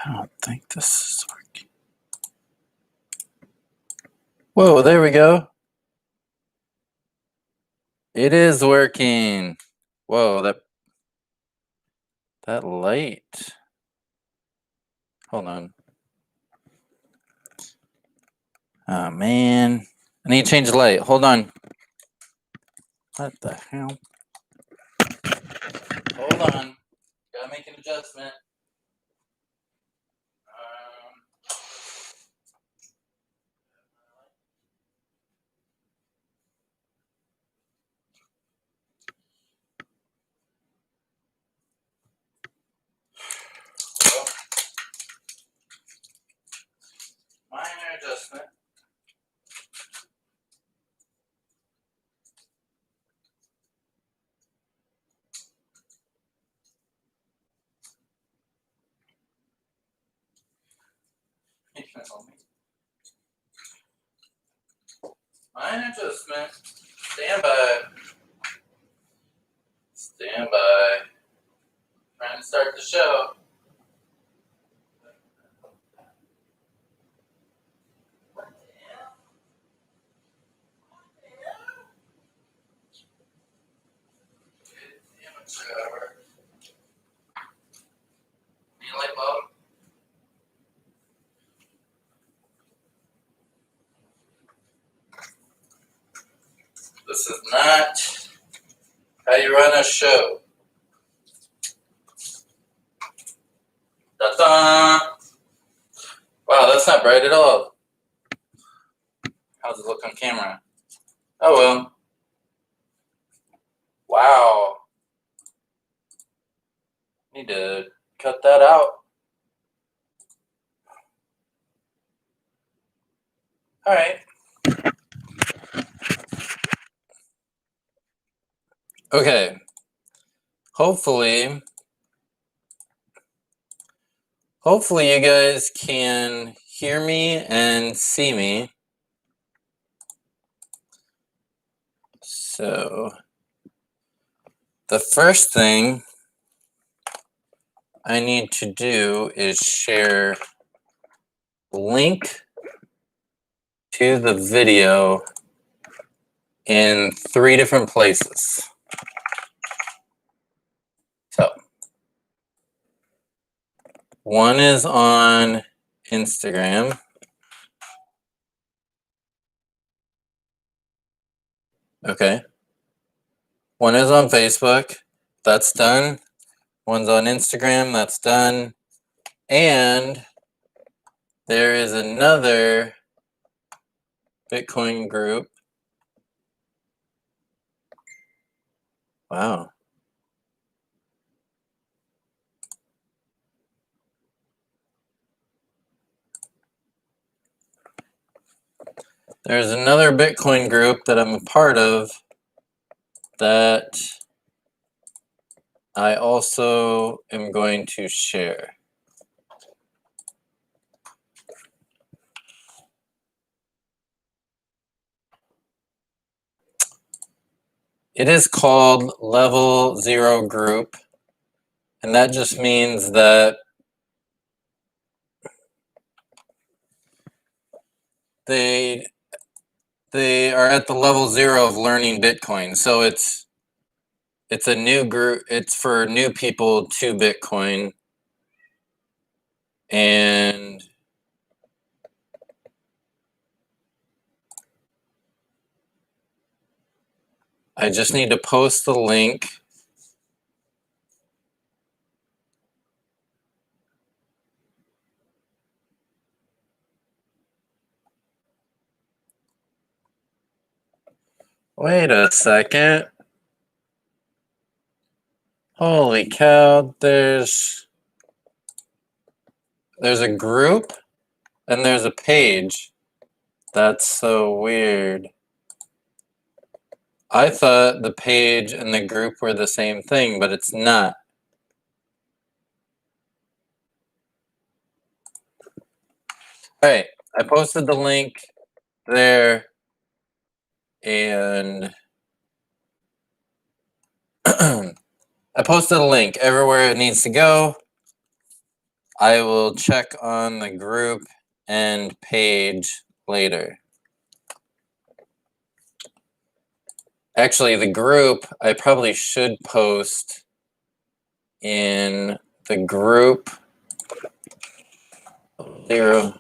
I don't think this is working. Whoa, there we go. It is working. Whoa, that light. Hold on. Oh man. I need to change the light. Hold on. What the hell? Hold on. Gotta make an adjustment. Minor adjustment. Minor adjustment. Stand by. Stand by. Trying to start the show. Need a light bulb? This is not how you run a show. Da-da! Wow, that's not bright at all. How's it look on camera? Oh well. Wow. Need to cut that out. All right. Okay. Hopefully you guys can hear me and see me. So the first thing I need to do is share link to the video in 3 different places. So one is on Instagram. Okay. One is on Facebook. That's done. One's on Instagram. That's done. And there is another Bitcoin group. Wow. There's another Bitcoin group that I'm a part of that I also am going to share. It is called Level 0 Group, and that just means that they are at the level 0 of learning Bitcoin. So it's a new group. It's for new people to Bitcoin. And I just need to post the link. Wait a second. Holy cow, there's there's a group and there's a page. That's so weird. I thought the page and the group were the same thing, but it's not. All right, I posted the link there, and I posted a link everywhere it needs to go. I will check on the group and page later. Actually, the group, I probably should post in the group 0,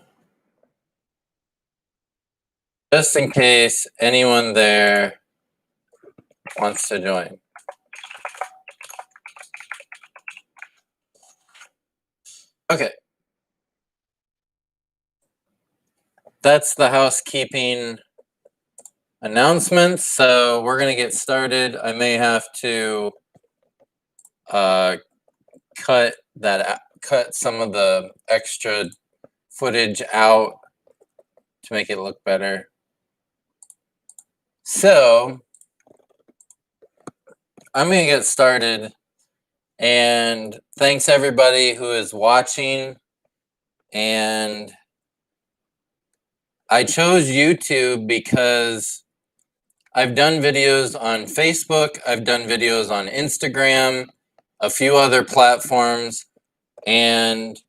just in case anyone there wants to join. Okay. That's the housekeeping announcements. So we're going to get started. I may have to cut some of the extra footage out to make it look better. So I'm going to get started, and thanks everybody who is watching. And I chose YouTube because I've done videos on Facebook, I've done videos on Instagram, a few other platforms, and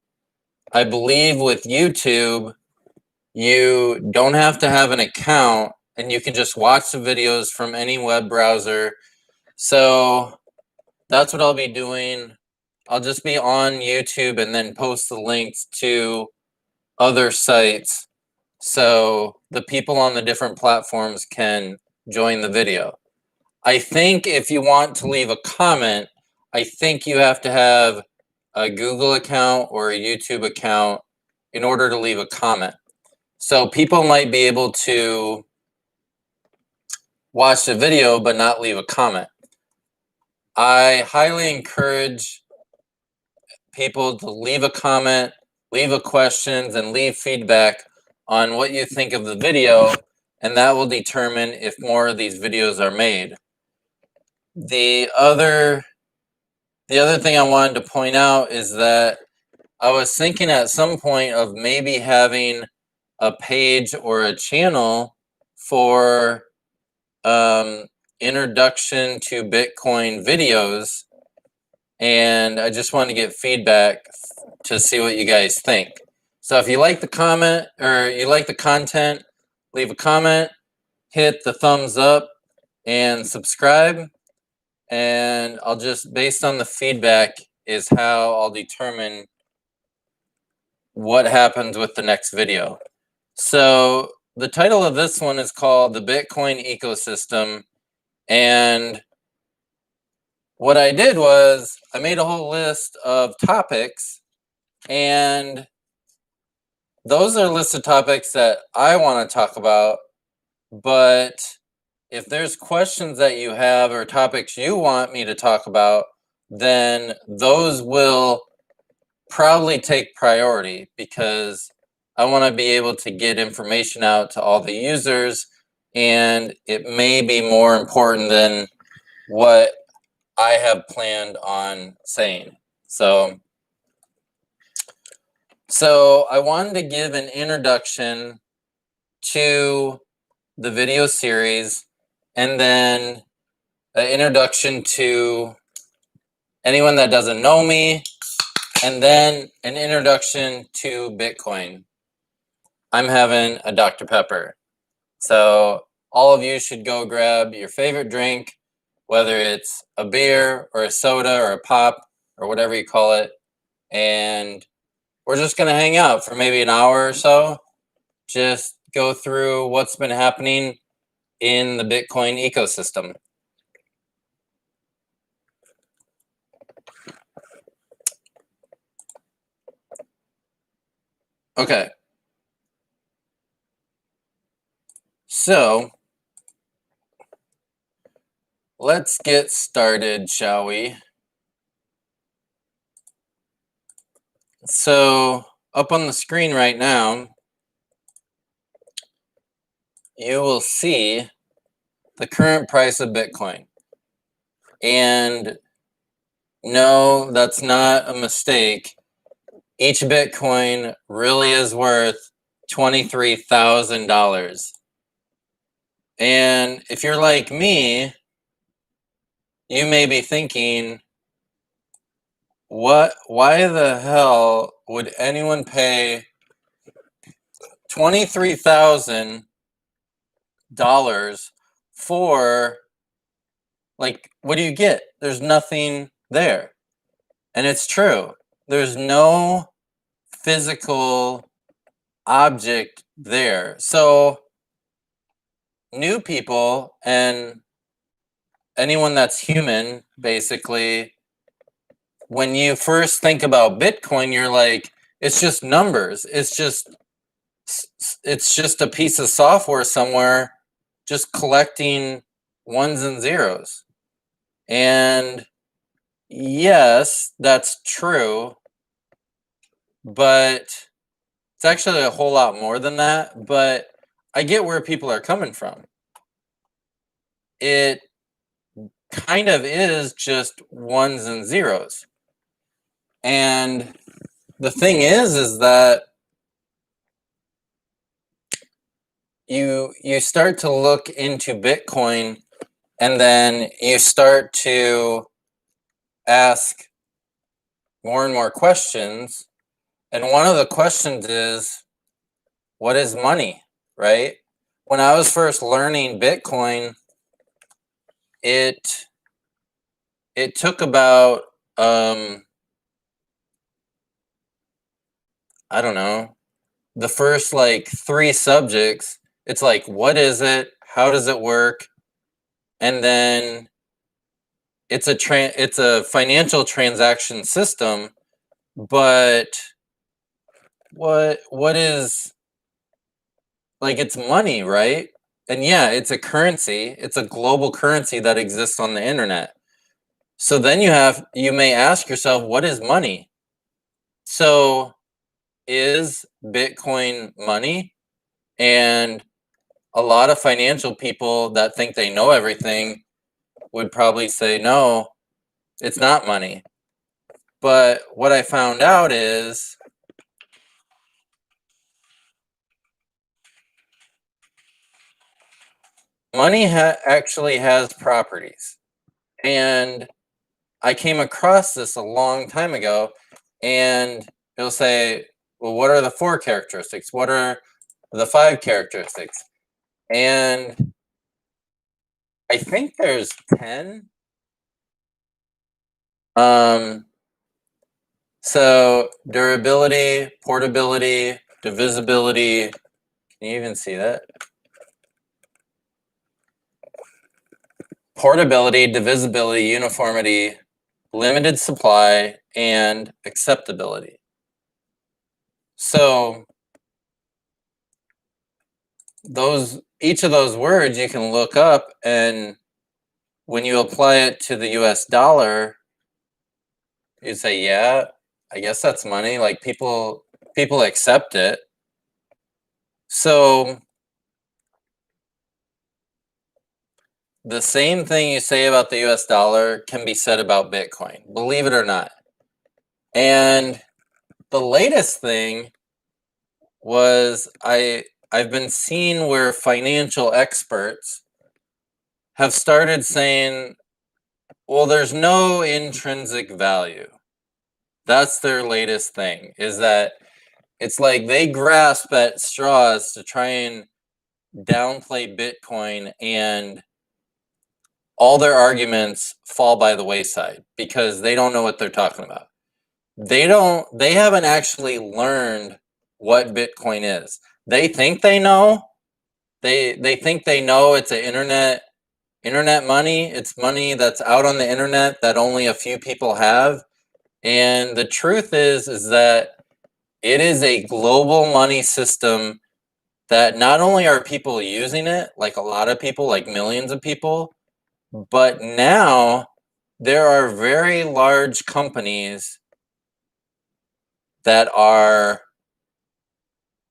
I believe with YouTube, you don't have to have an account and you can just watch the videos from any web browser. So that's what I'll be doing. I'll just be on YouTube and then post the links to other sites so the people on the different platforms can join the video. I think if you want to leave a comment, I think you have to have a Google account or a YouTube account in order to leave a comment. So people might be able to watch the video but not leave a comment. I highly encourage people to leave a comment, leave a questions, and leave feedback on what you think of the video, and that will determine if more of these videos are made. The other thing I wanted to point out is that I was thinking at some point of maybe having a page or a channel for introduction to Bitcoin videos, and I just want to get feedback to see what you guys think. So if you like the comment or you like the content, leave a comment, hit the thumbs up, and subscribe. And I'll just, based on the feedback, is how I'll determine what happens with the next video. So the title of this one is called The Bitcoin Ecosystem. And what I did was I made a whole list of topics, and those are a list of topics that I want to talk about. But if there's questions that you have or topics you want me to talk about, then those will probably take priority because I want to be able to get information out to all the users, and it may be more important than what I have planned on saying. So I wanted to give an introduction to the video series, and then an introduction to anyone that doesn't know me, and then an introduction to Bitcoin. I'm having a Dr. Pepper. So all of you should go grab your favorite drink, whether it's a beer or a soda or a pop or whatever you call it. And we're just going to hang out for maybe an hour or so. Just go through what's been happening in the Bitcoin ecosystem. Okay. So let's get started, shall we? So up on the screen right now, you will see the current price of Bitcoin. And no, that's not a mistake. Each Bitcoin really is worth $23,000. And if you're like me, you may be thinking, why the hell would anyone pay $23,000 for, like, what do you get? There's nothing there. And it's true. There's no physical object there. So new people and anyone that's human, basically, when you first think about Bitcoin, you're like, it's just numbers. It's just a piece of software somewhere just collecting ones and zeros. And yes, that's true, but it's actually a whole lot more than that. But I get where people are coming from. It kind of is just ones and zeros. And the thing is that you start to look into Bitcoin, and then you start to ask more and more questions. And one of the questions is, what is money, right? When I was first learning Bitcoin, it took about I don't know, the first like 3 subjects. It's like, what is it? How does it work? And then it's a financial transaction system, but what is, like, it's money, right? And yeah, it's a currency. It's a global currency that exists on the internet. So then you may ask yourself, what is money? So is Bitcoin money? And a lot of financial people that think they know everything would probably say, no, it's not money. But what I found out is money actually has properties. And I came across this a long time ago, and it'll say, well, what are the 4 characteristics? What are the 5 characteristics? And I think there's 10. So durability, portability, divisibility. Can you even see that? Portability, divisibility, uniformity, limited supply, and acceptability. So each of those words you can look up, and when you apply it to the US dollar, you say, yeah, I guess that's money. Like, people accept it. So the same thing you say about the US dollar can be said about Bitcoin, believe it or not. And the latest thing was I've been seeing where financial experts have started saying, well, there's no intrinsic value. That's their latest thing, is that it's like they grasp at straws to try and downplay Bitcoin, and all their arguments fall by the wayside because they don't know what they're talking about. They haven't actually learned what Bitcoin is. They think they know. They think they know it's an internet money. It's money that's out on the internet that only a few people have. And the truth is that it is a global money system that not only are people using it, like a lot of people, like millions of people, but now there are very large companies that are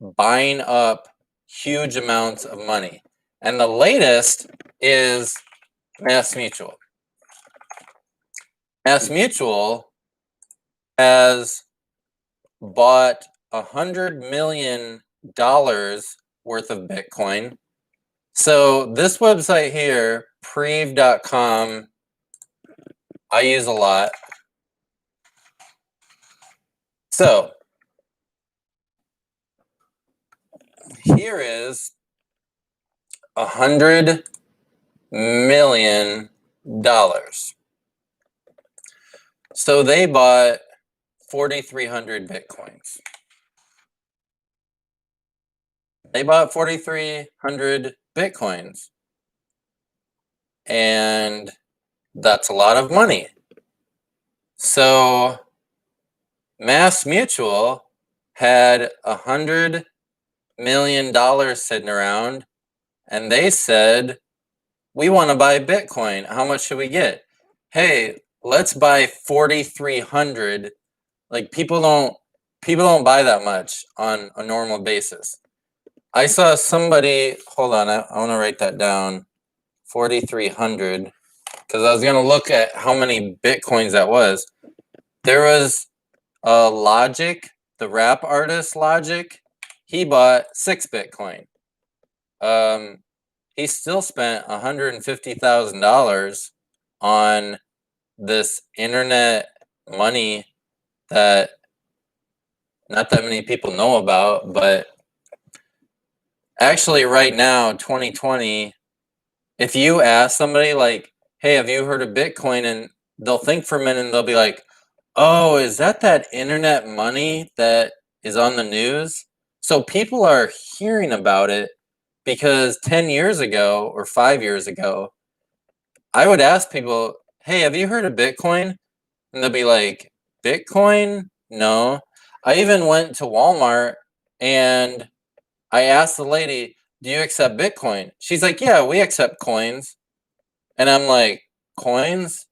buying up huge amounts of money. And the latest is MassMutual. MassMutual has bought $100 million worth of Bitcoin. So this website here, Preve.com, I use a lot. So here is $100 million. So they bought 4,300 Bitcoins. They bought 4,300 Bitcoins. And that's a lot of money. So MassMutual had $100 million sitting around, and they said, we want to buy Bitcoin. How much should we get? Hey, let's buy 4,300. Like people don't buy that much on a normal basis. I saw somebody, hold on, I want to write that down. 4,300, because I was going to look at how many Bitcoins that was. There was Logic, the rap artist Logic. He bought 6 Bitcoin. He still spent $150,000 on this internet money that not that many people know about, but actually right now, 2020, if you ask somebody like, hey, have you heard of Bitcoin? And they'll think for a minute and they'll be like, oh, is that internet money that is on the news? So people are hearing about it because 10 years ago or 5 years ago, I would ask people, hey, have you heard of Bitcoin? And they'll be like, Bitcoin? No. I even went to Walmart and I asked the lady, do you accept Bitcoin? She's like, yeah, we accept coins. And I'm like, coins?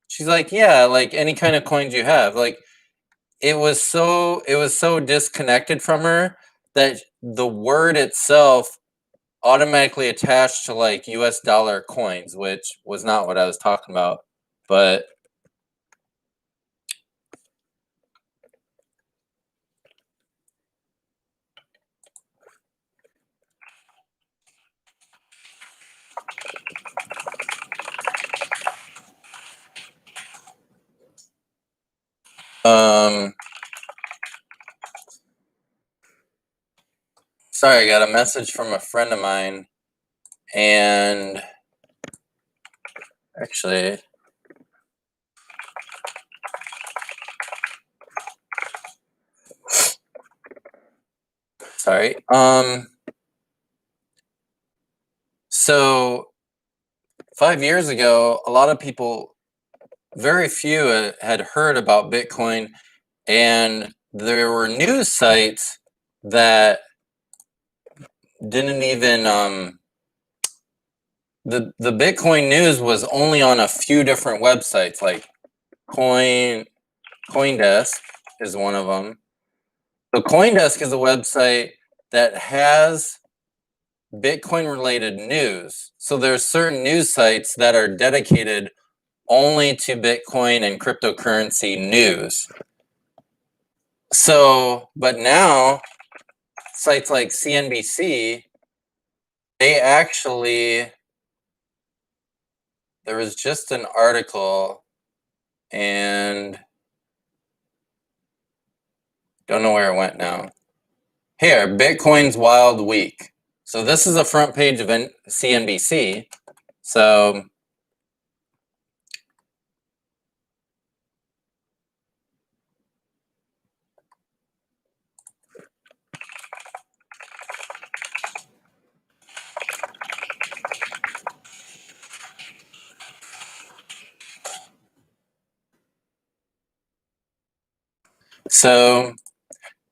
She's like, yeah, like any kind of coins you have. Like it was so disconnected from her that the word itself automatically attached to like US dollar coins, which was not what I was talking about. But sorry, I got a message from a friend of mine, and actually, sorry. So 5 years ago, a lot of people, very few had heard about Bitcoin, and there were news sites that didn't even the Bitcoin news was only on a few different websites, like CoinDesk is one of them. So CoinDesk is a website that has Bitcoin related news. So there's certain news sites that are dedicated only to Bitcoin and cryptocurrency news. So, but now sites like CNBC, they actually, there was just an article and don't know where it went now. Here, Bitcoin's Wild Week. So this is the front page of CNBC. So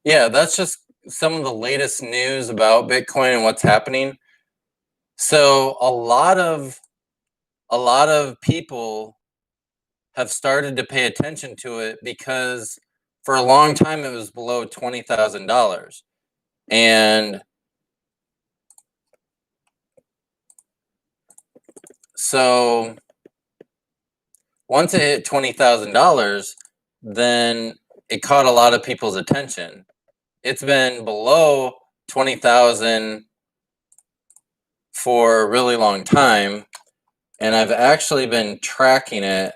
yeah, that's just some of the latest news about Bitcoin and what's happening. So a lot of people have started to pay attention to it because for a long time it was below $20,000. And so once it hit $20,000, then it caught a lot of people's attention. It's been below 20,000 for a really long time, and I've actually been tracking it,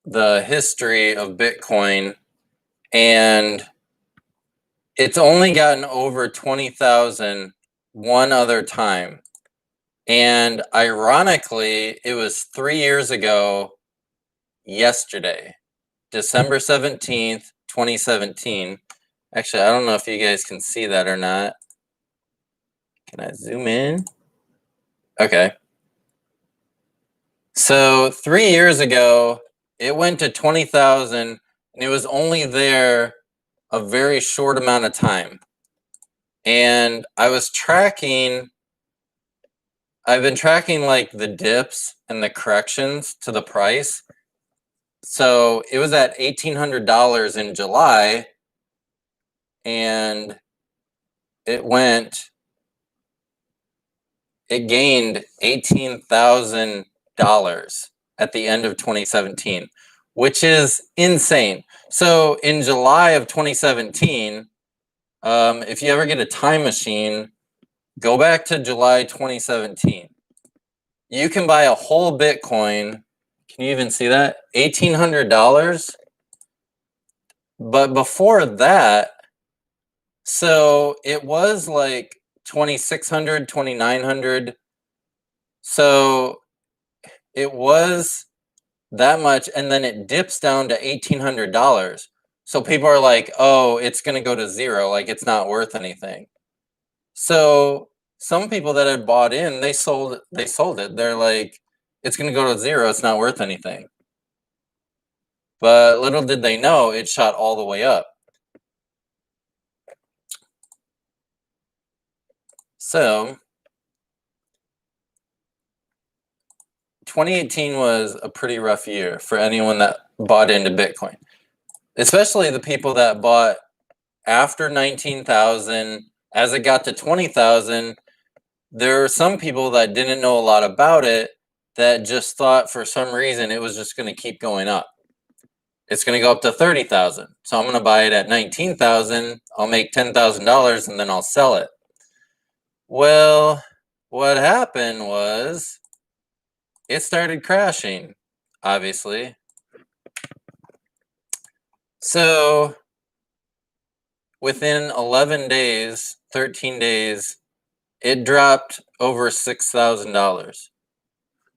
the history of Bitcoin, and it's only gotten over 20,000 one other time. And ironically, it was 3 years ago yesterday, December 17th, 2017. Actually, I don't know if you guys can see that or not. Can I zoom in? Okay. So 3 years ago, it went to 20,000, and it was only there a very short amount of time. And I've been tracking like the dips and the corrections to the price. So it was at $1,800 in July, and it gained $18,000 at the end of 2017, which is insane. So in July of 2017, if you ever get a time machine, go back to July 2017. You can buy a whole Bitcoin. Can you even see that? $1,800. But before that, so it was like 2,600, 2,900. So it was that much, and then it dips down to $1,800. So people are like, oh, it's going to go to zero. Like it's not worth anything. So some people that had bought in, they sold it. They're like, it's going to go to zero. It's not worth anything. But little did they know, it shot all the way up. So 2018 was a pretty rough year for anyone that bought into Bitcoin, especially the people that bought after 19,000. As it got to 20,000, there were some people that didn't know a lot about it that just thought for some reason it was just going to keep going up. It's going to go up to 30,000. So I'm going to buy it at 19,000. I'll make $10,000 and then I'll sell it. Well, what happened was it started crashing, obviously. So within 11 days, 13 days, it dropped over $6,000.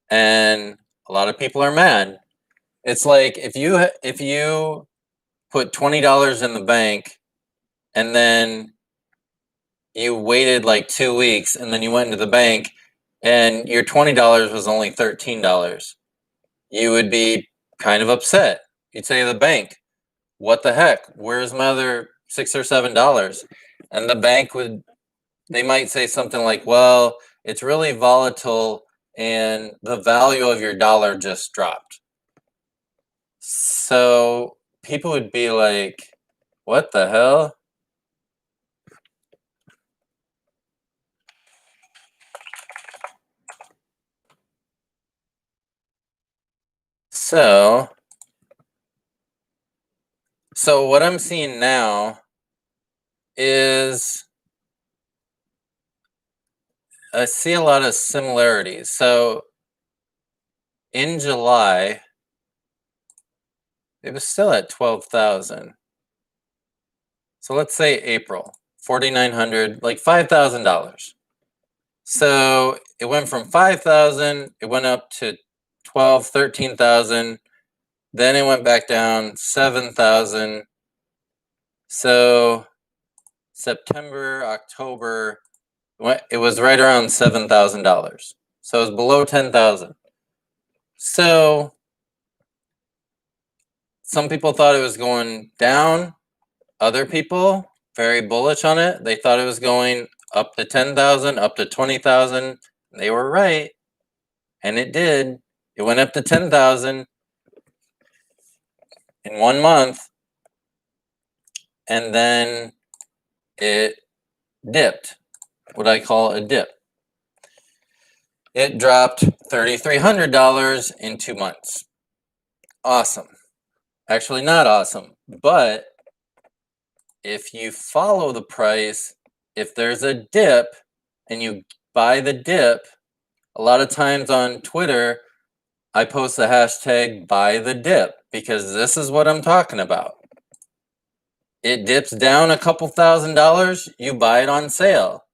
And a lot of people are mad. It's like if you put $20 in the bank and then you waited like 2 weeks and then you went into the bank and your $20 was only $13, you would be kind of upset. You'd say to the bank, what the heck? Where's my other $6 or $7? And the bank they might say something like, well, it's really volatile and the value of your dollar just dropped. So people would be like, what the hell? So what I'm seeing now is I see a lot of similarities. So in July, it was still at 12,000. So let's say April, 4,900, like $5,000. So it went from 5,000, it went up to 12, 13,000. Then it went back down 7,000. So September, October, it was right around $7,000. So it was below 10,000. So some people thought it was going down. Other people, very bullish on it. They thought it was going up to 10,000, up to 20,000. They were right. And it did. It went up to 10,000 in 1 month. And then it dipped, what I call a dip. It dropped $3,300 in 2 months. Awesome. Actually, not awesome, but if you follow the price, if there's a dip and you buy the dip, a lot of times on Twitter, I post the hashtag buy the dip because this is what I'm talking about. It dips down a couple $1,000s, you buy it on sale.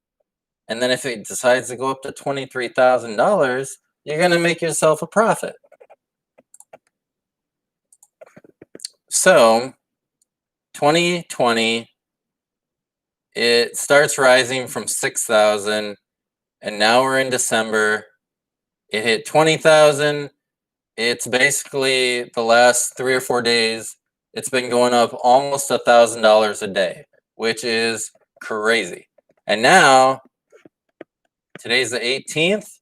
And then if it decides to go up to $23,000, you're going to make yourself a profit. So 2020, it starts rising from 6,000, and now we're in December. It hit 20,000. It's basically the last 3 or 4 days, it's been going up almost $1,000 a day, which is crazy. And now, today's the 18th.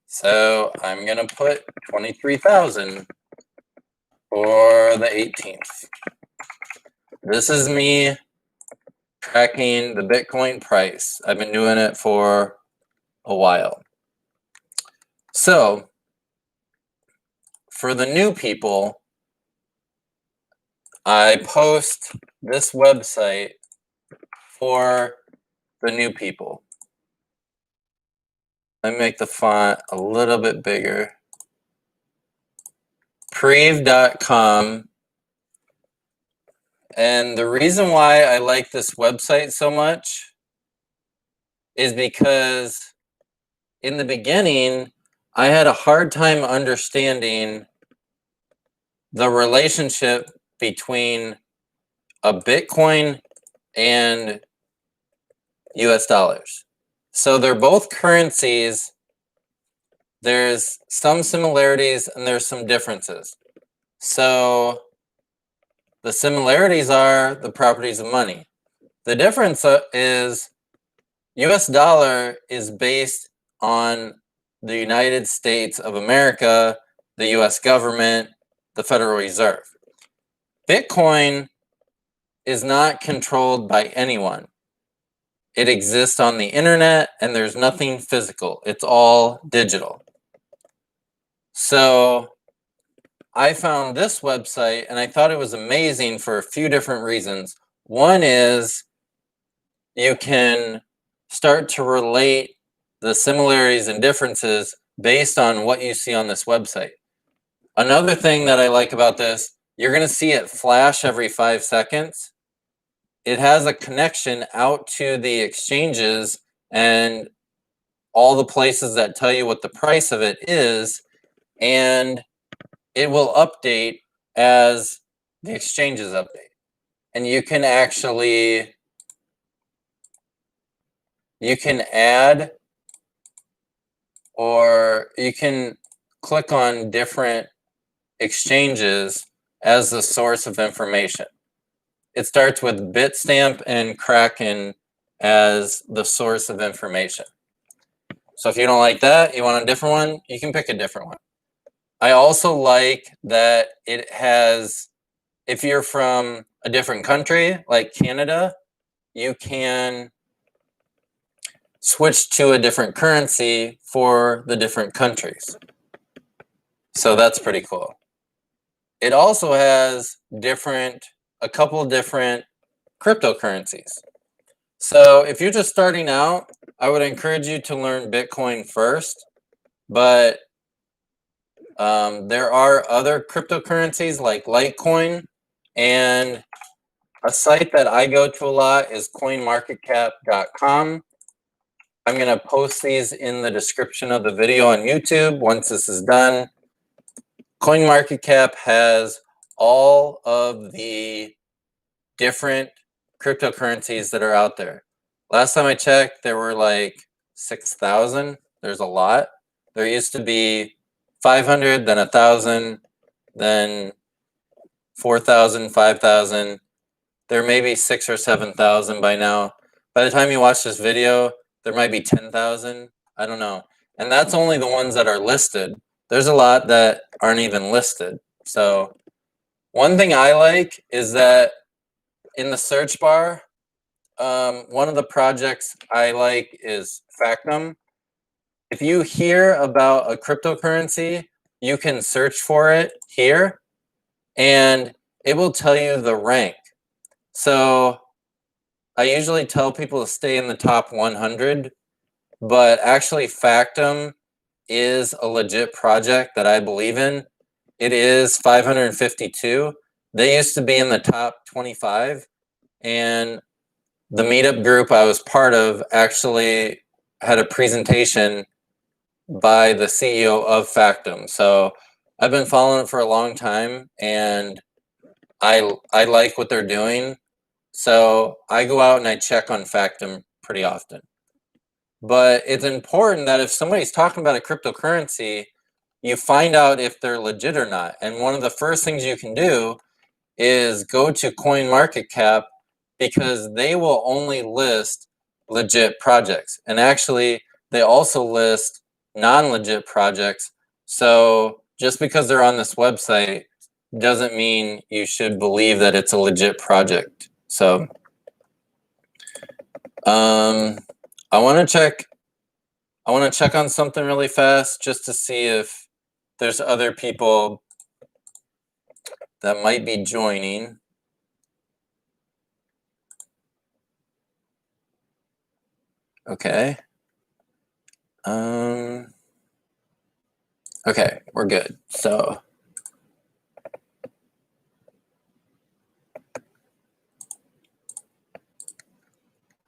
So I'm going to put 23,000 for the 18th. This is me tracking the Bitcoin price. I've been doing it for a while. So for the new people, I post this website for the new people. Let me make the font a little bit bigger. Preev.com. And the reason why I like this website so much is because in the beginning, I had a hard time understanding the relationship between a Bitcoin and US dollars. So they're both currencies. There's some similarities and there's some differences. So the similarities are the properties of money. The difference is US dollar is based on the United States of America, the US government, the Federal Reserve. Bitcoin is not controlled by anyone. It exists on the internet and there's nothing physical. It's all digital. So I found this website and I thought it was amazing for a few different reasons. One is you can start to relate the similarities and differences based on what you see on this website. Another thing that I like about this, you're going to see it flash every 5 seconds. It has a connection out to the exchanges and all the places that tell you what the price of it is, and it will update as the exchanges update. And you can actually, you can add or you can click on different exchanges as the source of information. It starts with Bitstamp and Kraken as the source of information. So if you don't like that, you want a different one, you can pick a different one. I also like that it has, if you're from a different country, like Canada, you can switch to a different currency for the different countries. So that's pretty cool. It also has a couple different cryptocurrencies. So if you're just starting out, I would encourage you to learn Bitcoin first, but there are other cryptocurrencies like Litecoin, and a site that I go to a lot is coinmarketcap.com. I'm going to post these in the description of the video on YouTube once this is done. CoinMarketCap has all of the different cryptocurrencies that are out there. Last time I checked, there were like 6,000. There's a lot. There used to be 500, then 1,000, then 4,000, 5,000. There may be 6,000 or 7,000 by now. By the time you watch this video, there might be 10,000. I don't know. And that's only the ones that are listed. There's a lot that aren't even listed. So one thing I like is that in the search bar, one of the projects I like is Factom. If you hear about a cryptocurrency, you can search for it here and it will tell you the rank. So I usually tell people to stay in the top 100, but actually Factom is a legit project that I believe in. It is 552. They used to be in the top 25, and the meetup group I was part of actually had a presentation by the CEO of Factom. So I've been following it for a long time, and I like what they're doing. So I go out and I check on Factom pretty often. But it's important that if somebody's talking about a cryptocurrency, you find out if they're legit or not. And one of the first things you can do is go to CoinMarketCap, because they will only list legit projects. And actually, they also list non-legit projects. So just because they're on this website doesn't mean you should believe that it's a legit project. So I want to check on something really fast just to see if there's other people that might be joining. Okay. Okay, we're good. So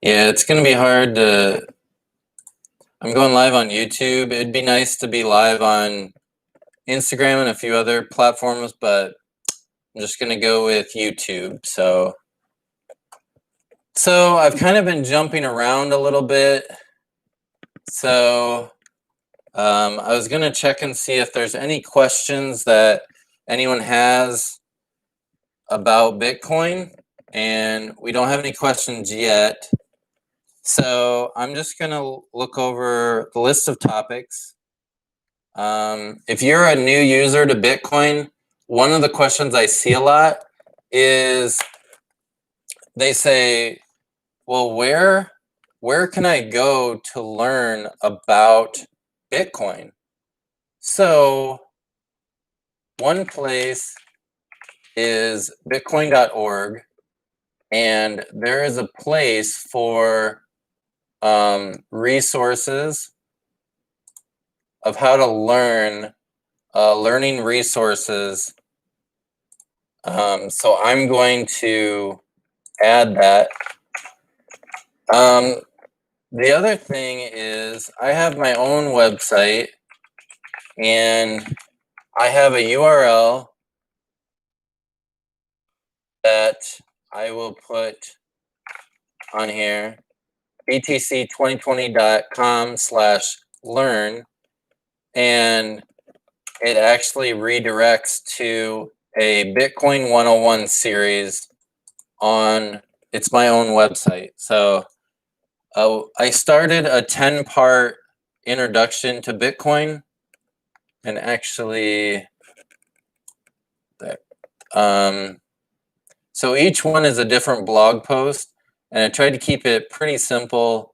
yeah, it's gonna be hard to. I'm going live on YouTube. It'd be nice to be live on Instagram and a few other platforms, but I'm just gonna go with YouTube. So I've kind of been jumping around a little bit. So I was gonna check and see if there's any questions that anyone has about Bitcoin, and we don't have any questions yet. So I'm just gonna look over the list of topics. If you're a new user to Bitcoin, one of the questions I see a lot is they say, well, where can I go to learn about Bitcoin? So one place is bitcoin.org, and there is a place for resources of how to learn, learning resources. So I'm going to add that. The other thing is I have my own website, and I have a URL that I will put on here, btc2020.com/learn, and it actually redirects to a Bitcoin 101 series on, it's my own website. So I started a 10-part introduction to Bitcoin, and actually so each one is a different blog post, and I tried to keep it pretty simple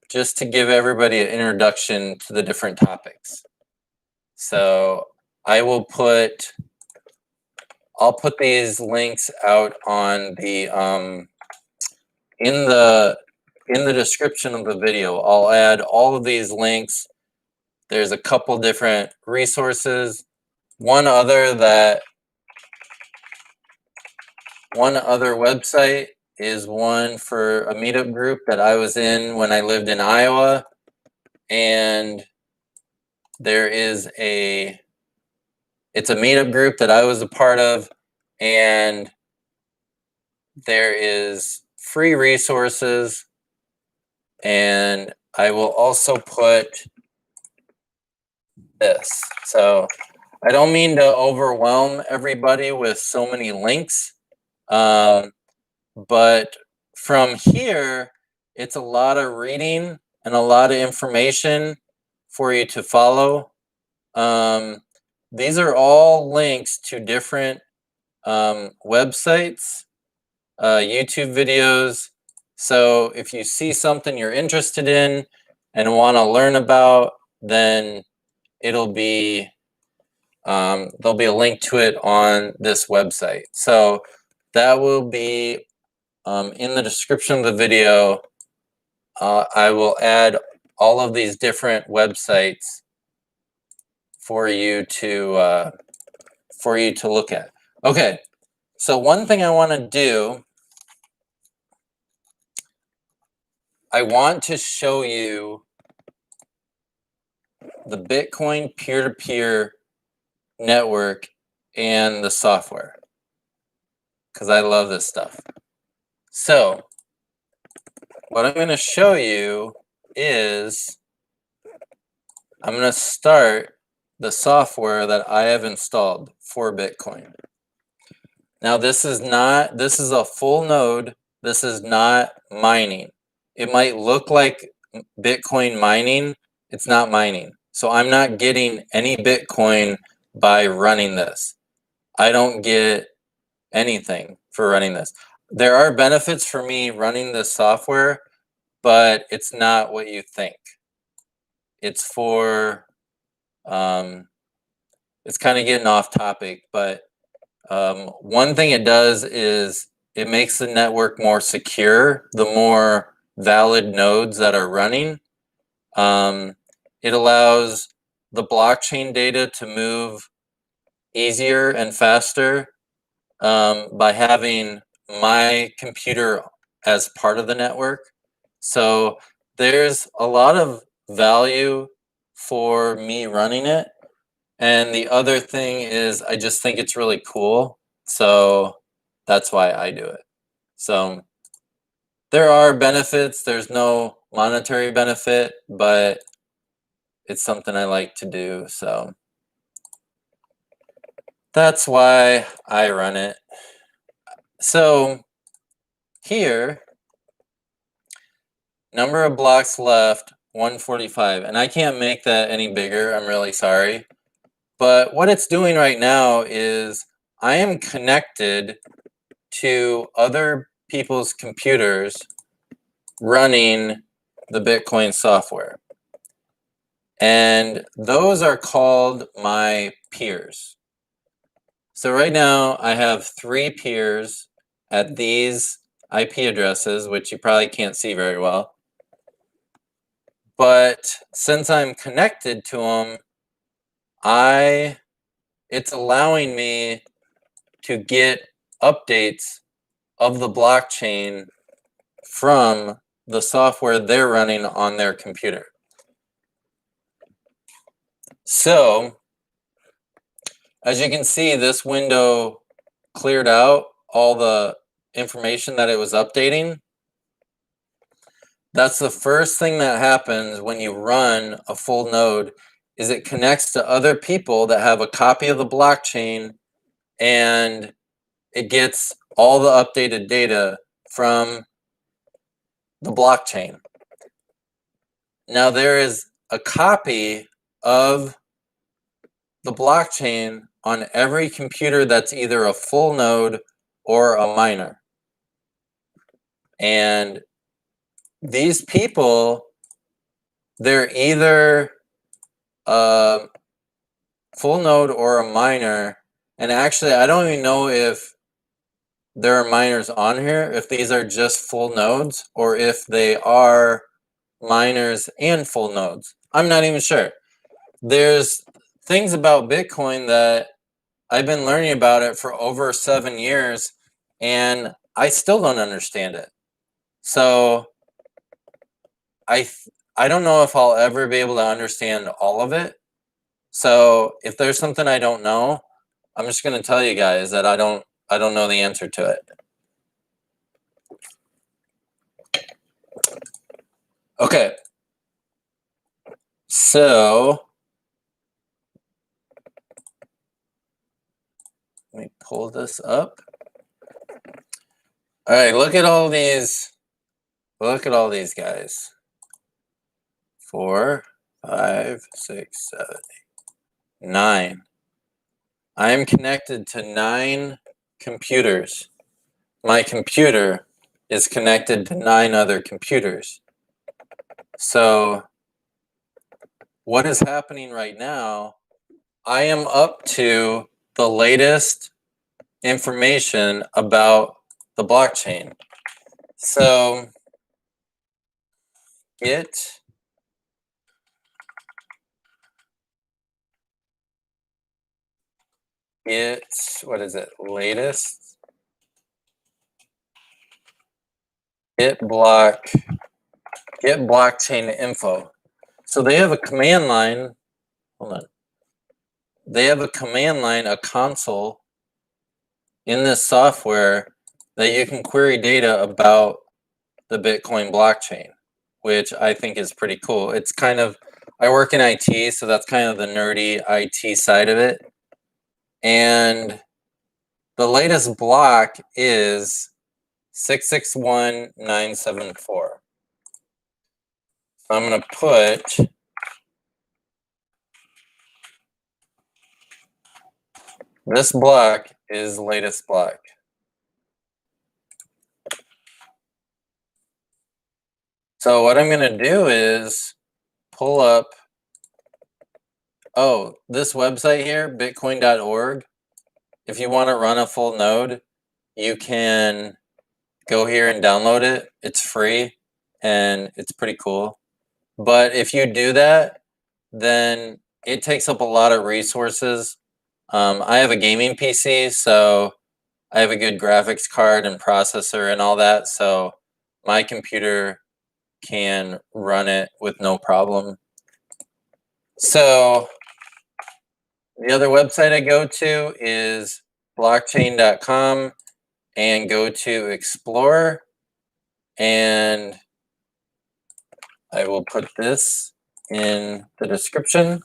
just to give everybody an introduction to the different topics. So I'll put these links out on the in the description of the video. I'll add all of these links. There's a couple different resources. One other website is one for a meetup group that I was in when I lived in Iowa, and it's a meetup group that I was a part of, and there is free resources, and I will also put this. So I don't mean to overwhelm everybody with so many links, but from here, it's a lot of reading and a lot of information for you to follow. These are all links to different websites YouTube videos. So if you see something you're interested in and want to learn about, then it'll be there'll be a link to it on this website. So that will be in the description of the video. I will add all of these different websites for you to look at. Okay, so one thing I want to do, I want to show you the Bitcoin peer-to-peer network and the software, because I love this stuff. So what I'm going to show you is I'm going to start the software that I have installed for Bitcoin. Now this is a full node. This is not mining. It might look like Bitcoin mining. It's not mining. So I'm not getting any Bitcoin by running this. I don't get anything for running this. There are benefits for me running this software, but it's not what you think. It's for, it's kind of getting off topic, but one thing it does is it makes the network more secure, the more valid nodes that are running. It allows the blockchain data to move easier and faster by having my computer as part of the network. So there's a lot of value for me running it. And the other thing is I just think it's really cool. So that's why I do it. So there are benefits. There's no monetary benefit, but it's something I like to do. So that's why I run it. So here, number of blocks left, 145. And I can't make that any bigger. I'm really sorry. But what it's doing right now is I am connected to other people's computers running the Bitcoin software. And those are called my peers. So right now I have 3 peers at these IP addresses, which you probably can't see very well. But since I'm connected to them, it's allowing me to get updates of the blockchain from the software they're running on their computer. So, as you can see, this window cleared out all the information that it was updating. That's the first thing that happens when you run a full node, is it connects to other people that have a copy of the blockchain, and it gets all the updated data from the blockchain. Now there is a copy of the blockchain on every computer that's either a full node or a miner. And these people, they're either a full node or a miner. And actually, I don't even know if there are miners on here, if these are just full nodes or if they are miners and full nodes. I'm not even sure. There's things about Bitcoin that I've been learning about it for over 7 years, and I still don't understand it. So I don't know if I'll ever be able to understand all of it. So if there's something I don't know, I'm just going to tell you guys that I don't know the answer to it. Okay. So let me pull this up. All right, look at all these. Look at all these guys. 4, 5, 6, 7, 8, 9. I am connected to 9 computers. my computer is connected to 9 other computers. So what is happening right now, I am up to the latest information about the blockchain. So git what is it, latest git blockchain info. So they have a command line, hold on. They have a command line, a console in this software that you can query data about the Bitcoin blockchain, which I think is pretty cool. It's kind of, I work in IT, so that's kind of the nerdy IT side of it. And the latest block is 661974. So I'm going to put this block is latest block. So what I'm going to do is pull up, this website here, bitcoin.org. If you want to run a full node, you can go here and download it. It's free and it's pretty cool. But if you do that, then it takes up a lot of resources. I have a gaming PC, so I have a good graphics card and processor and all that, so my computer can run it with no problem. So the other website I go to is blockchain.com, and go to Explorer, and I will put this in the description.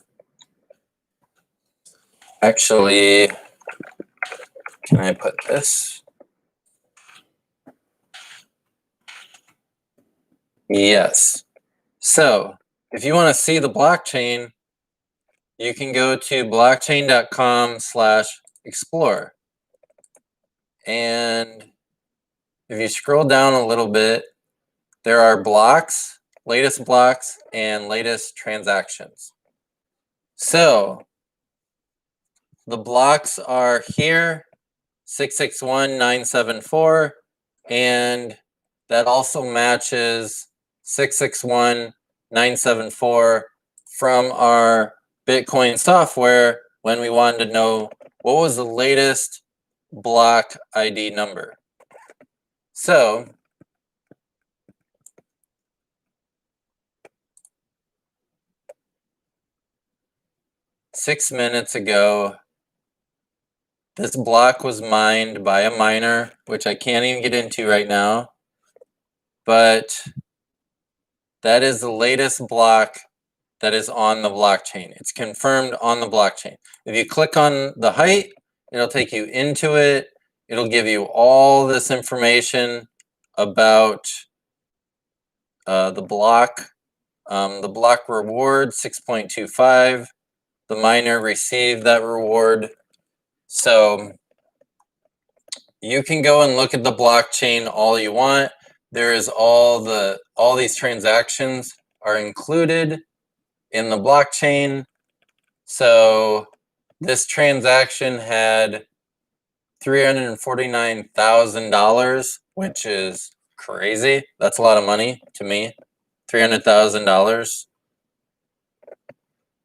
Actually, can I put this? Yes. So if you want to see the blockchain, you can go to blockchain.com/explore. And if you scroll down a little bit, there are blocks, latest blocks, and latest transactions. So the blocks are here, 661974, and that also matches 661974 from our Bitcoin software when we wanted to know what was the latest block ID number. So six minutes ago, this block was mined by a miner, which I can't even get into right now, but that is the latest block that is on the blockchain. It's confirmed on the blockchain. If you click on the height, it'll take you into it. It'll give you all this information about the block. The block reward, 6.25. The miner received that reward. So you can go and look at the blockchain all you want. There is all these transactions are included in the blockchain. So this transaction had $349,000, which is crazy. That's a lot of money to me, $300,000.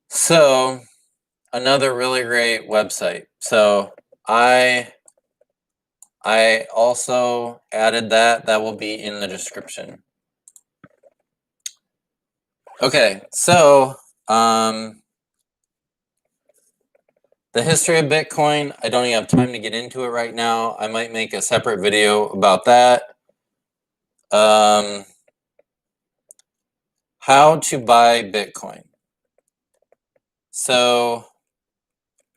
So another really great website. So I also added that. That will be in the description. Okay, so the history of Bitcoin, I don't even have time to get into it right now. I might make a separate video about that. How to buy Bitcoin. So,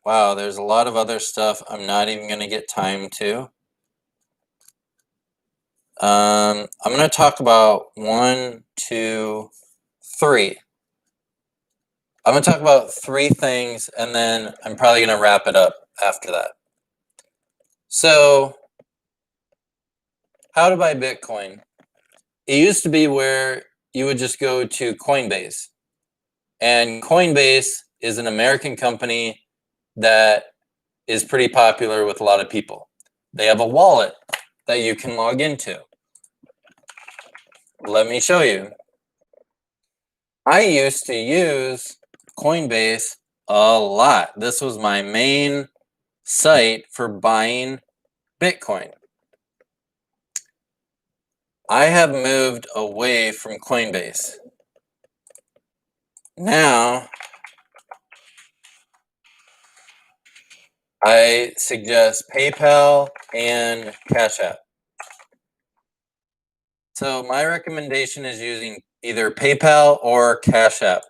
wow, there's a lot of other stuff I'm not even going to get time to. I'm going to talk about 1, 2, 3. I'm going to talk about 3 things, and then I'm probably going to wrap it up after that. So how to buy Bitcoin. It used to be where you would just go to Coinbase. And Coinbase is an American company that is pretty popular with a lot of people. They have a wallet that you can log into. Let me show you. I used to use Coinbase a lot. This was my main site for buying Bitcoin. I have moved away from Coinbase. Now, I suggest PayPal and Cash App. So my recommendation is using either PayPal or Cash App.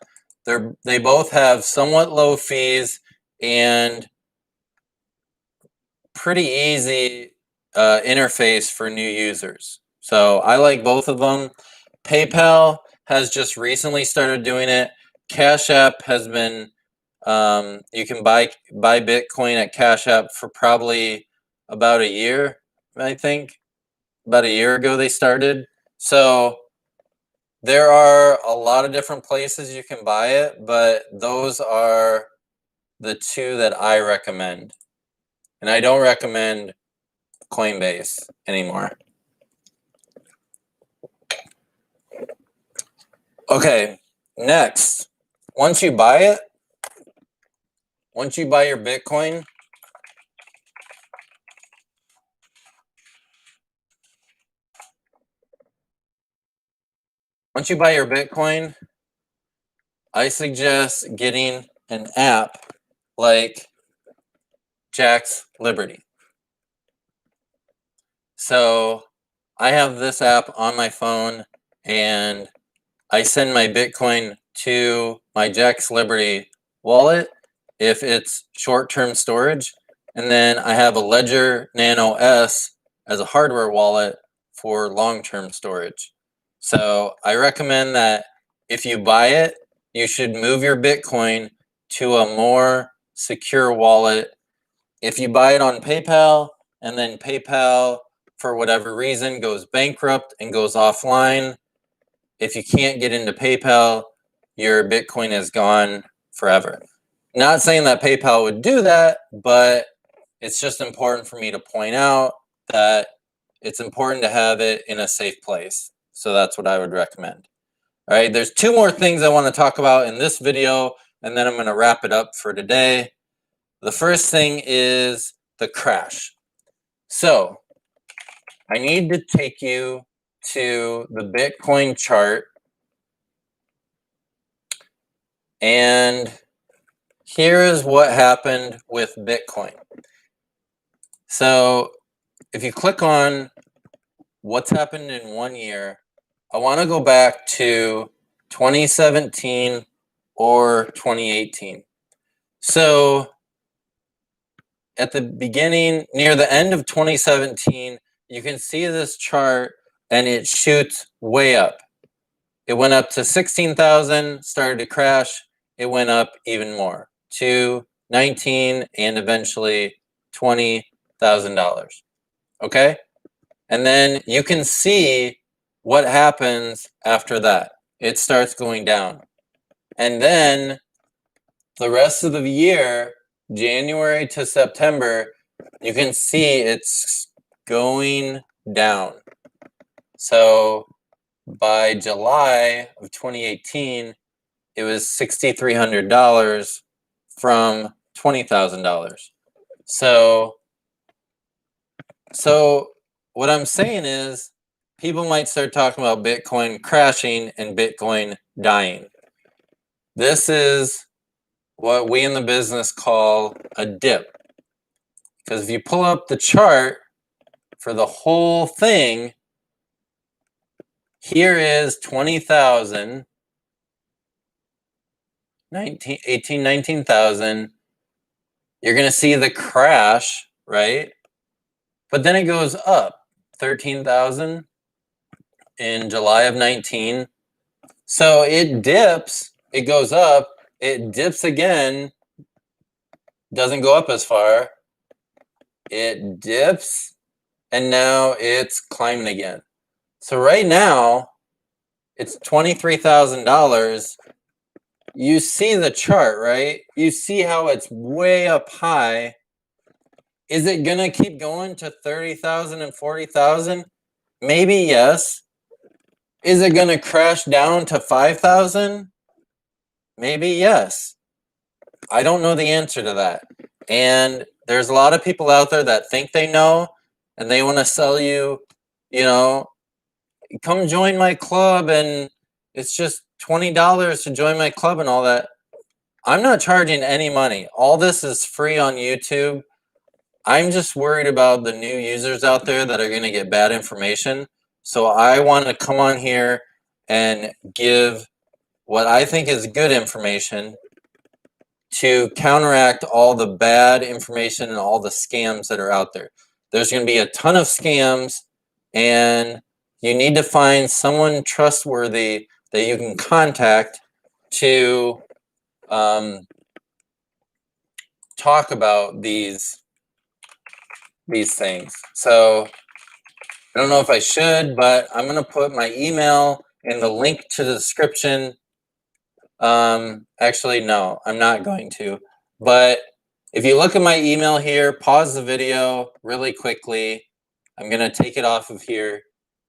They both have somewhat low fees and pretty easy interface for new users. So I like both of them. PayPal has just recently started doing it. Cash App has been, you can buy Bitcoin at Cash App for probably about a year, I think. About a year ago they started. So there are a lot of different places you can buy it, but those are the two that I recommend. And I don't recommend Coinbase anymore. Okay, next, once you buy it, once you buy your Bitcoin, I suggest getting an app like Jaxx Liberty. So I have this app on my phone and I send my Bitcoin to my Jaxx Liberty wallet if it's short-term storage. And then I have a Ledger Nano S as a hardware wallet for long-term storage. So I recommend that if you buy it, you should move your Bitcoin to a more secure wallet. If you buy it on PayPal and then PayPal, for whatever reason, goes bankrupt and goes offline, if you can't get into PayPal, your Bitcoin is gone forever. Not saying that PayPal would do that, but it's just important for me to point out that it's important to have it in a safe place. So that's what I would recommend. All right, there's two more things I want to talk about in this video, and then I'm going to wrap it up for today. The first thing is the crash. So I need to take you to the Bitcoin chart. And here is what happened with Bitcoin. So if you click on what's happened in 1 year, I want to go back to 2017 or 2018. So at the beginning, near the end of 2017, you can see this chart and it shoots way up. It went up to 16,000, started to crash. It went up even more to 19 and eventually $20,000. Okay? And then you can see what happens after that. It starts going down. And then the rest of the year, January to September, you can see it's going down. So by July of 2018, it was $6,300 from $20,000. So what I'm saying is people might start talking about Bitcoin crashing and Bitcoin dying. This is what we in the business call a dip. Because if you pull up the chart for the whole thing, here is 20,000, 19,000. You're going to see the crash, right? But then it goes up, 13,000 in July of 19. So it dips, it goes up, it dips again, doesn't go up as far. It dips, and now it's climbing again. So right now, it's $23,000. You see the chart, right? You see how it's way up high. Is it going to keep going to 30,000 and 40,000? Maybe yes. Is it going to crash down to 5,000? Maybe yes. I don't know the answer to that. And there's a lot of people out there that think they know, and they want to sell you, you know, come join my club and it's just $20 to join my club and all that. I'm not charging any money. All this is free on YouTube. I'm just worried about the new users out there that are going to get bad information. So I want to come on here and give what I think is good information to counteract all the bad information and all the scams that are out there. There's going to be a ton of scams, and you need to find someone trustworthy that you can contact to talk about these things. So I don't know if I should, but I'm going to put my email in the link to the description. Actually, no, I'm not going to. But if you look at my email here, pause the video really quickly. I'm going to take it off of here,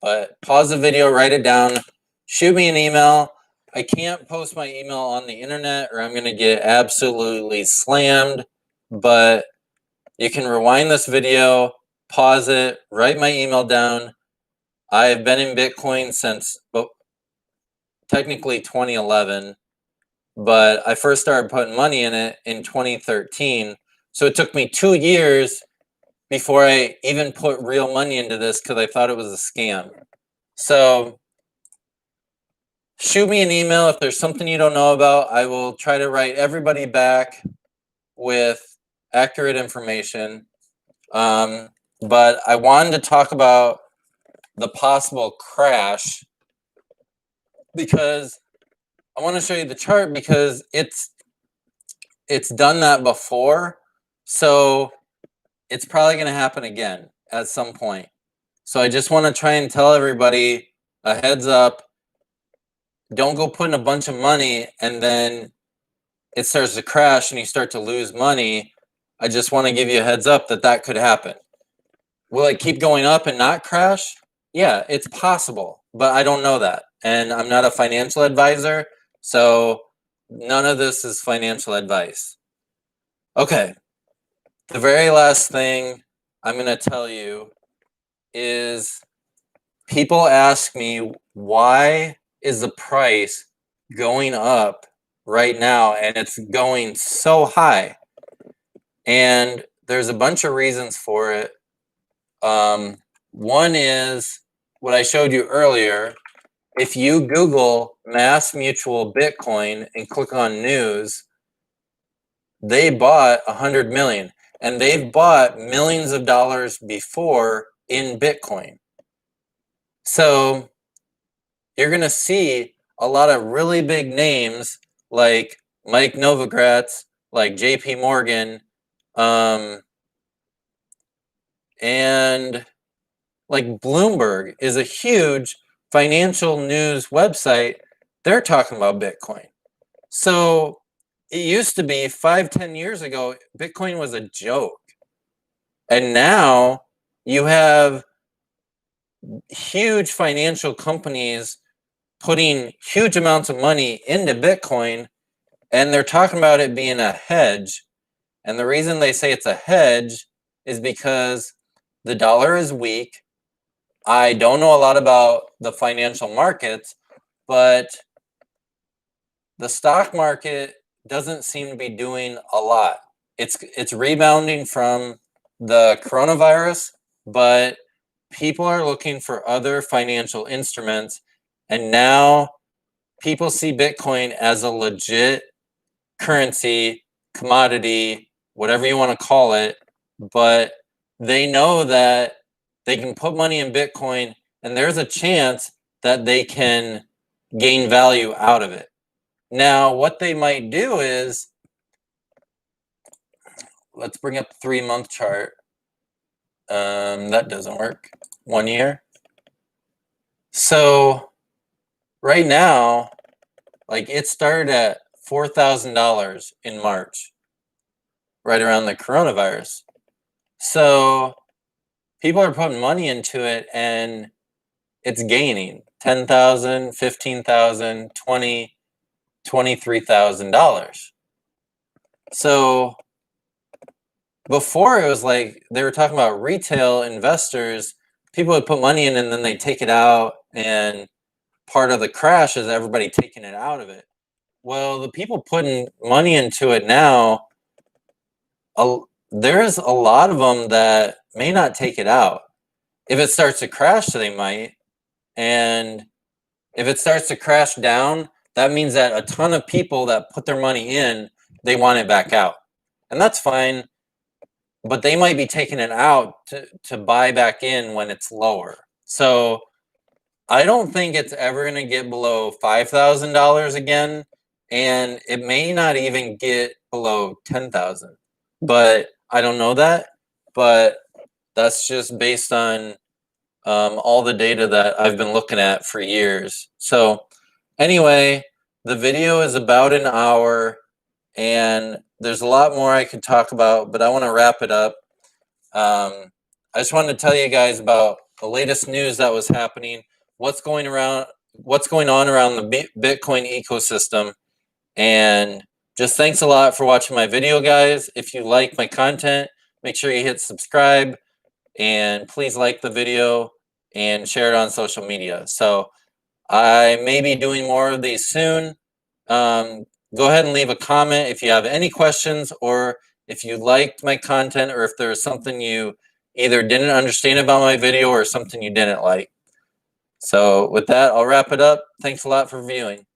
but pause the video, write it down, shoot me an email. I can't post my email on the internet or I'm going to get absolutely slammed, but you can rewind this video, pause it, write my email down. I have been in Bitcoin since technically 2011, but I first started putting money in it in 2013. So it took me 2 years before I even put real money into this because I thought it was a scam. So shoot me an email if there's something you don't know about. I will try to write everybody back with accurate information. But I wanted to talk about the possible crash because I want to show you the chart because it's done that before. So it's probably going to happen again at some point. So I just want to try and tell everybody a heads up. Don't go putting a bunch of money and then it starts to crash and you start to lose money. I just want to give you a heads up that that could happen. Will it keep going up and not crash? Yeah, it's possible, but I don't know that. And I'm not a financial advisor, so none of this is financial advice. Okay, the very last thing I'm going to tell you is people ask me, why is the price going up right now and it's going so high? And there's a bunch of reasons for it. One is what I showed you earlier. If you Google Mass Mutual Bitcoin and click on news, they bought 100 million, and they've bought millions of dollars before in Bitcoin. So you're going to see a lot of really big names like Mike Novogratz, like JP Morgan, and like Bloomberg is a huge financial news website. They're talking about Bitcoin. So it used to be 5-10 years ago, Bitcoin was a joke. And now you have huge financial companies putting huge amounts of money into Bitcoin, and they're talking about it being a hedge. And the reason they say it's a hedge is because the dollar is weak. I don't know a lot about the financial markets, but the stock market doesn't seem to be doing a lot. It's rebounding from the coronavirus, but people are looking for other financial instruments, and now people see Bitcoin as a legit currency, commodity, whatever you want to call it, but they know that they can put money in Bitcoin and there's a chance that they can gain value out of it. Now, what they might do is, let's bring up the 3-month chart. That doesn't work. 1 year. So right now, like it started at $4,000 in March, right around the coronavirus. So people are putting money into it and it's gaining 10,000, 15,000, 20, $23,000. So before it was like they were talking about retail investors, people would put money in and then they take it out, and part of the crash is everybody taking it out of it. Well, the people putting money into it now, there's a lot of them that may not take it out. If it starts to crash, they might. And if it starts to crash down, that means that a ton of people that put their money in, they want it back out. And that's fine, but they might be taking it out to buy back in when it's lower. So I don't think it's ever going to get below $5,000 again, and it may not even get below 10,000. But I don't know that. But that's just based on all the data that I've been looking at for years. So anyway, the video is about an hour, and there's a lot more I could talk about, but I want to wrap it up. I just wanted to tell you guys about the latest news that was happening, what's going on around the Bitcoin ecosystem, and just thanks a lot for watching my video, guys. If you like my content, make sure you hit subscribe, and please like the video and share it on social media. So I may be doing more of these soon. Go ahead and leave a comment if you have any questions, or if you liked my content, or if there's something you either didn't understand about my video or something you didn't like. So with that, I'll wrap it up. Thanks a lot for viewing.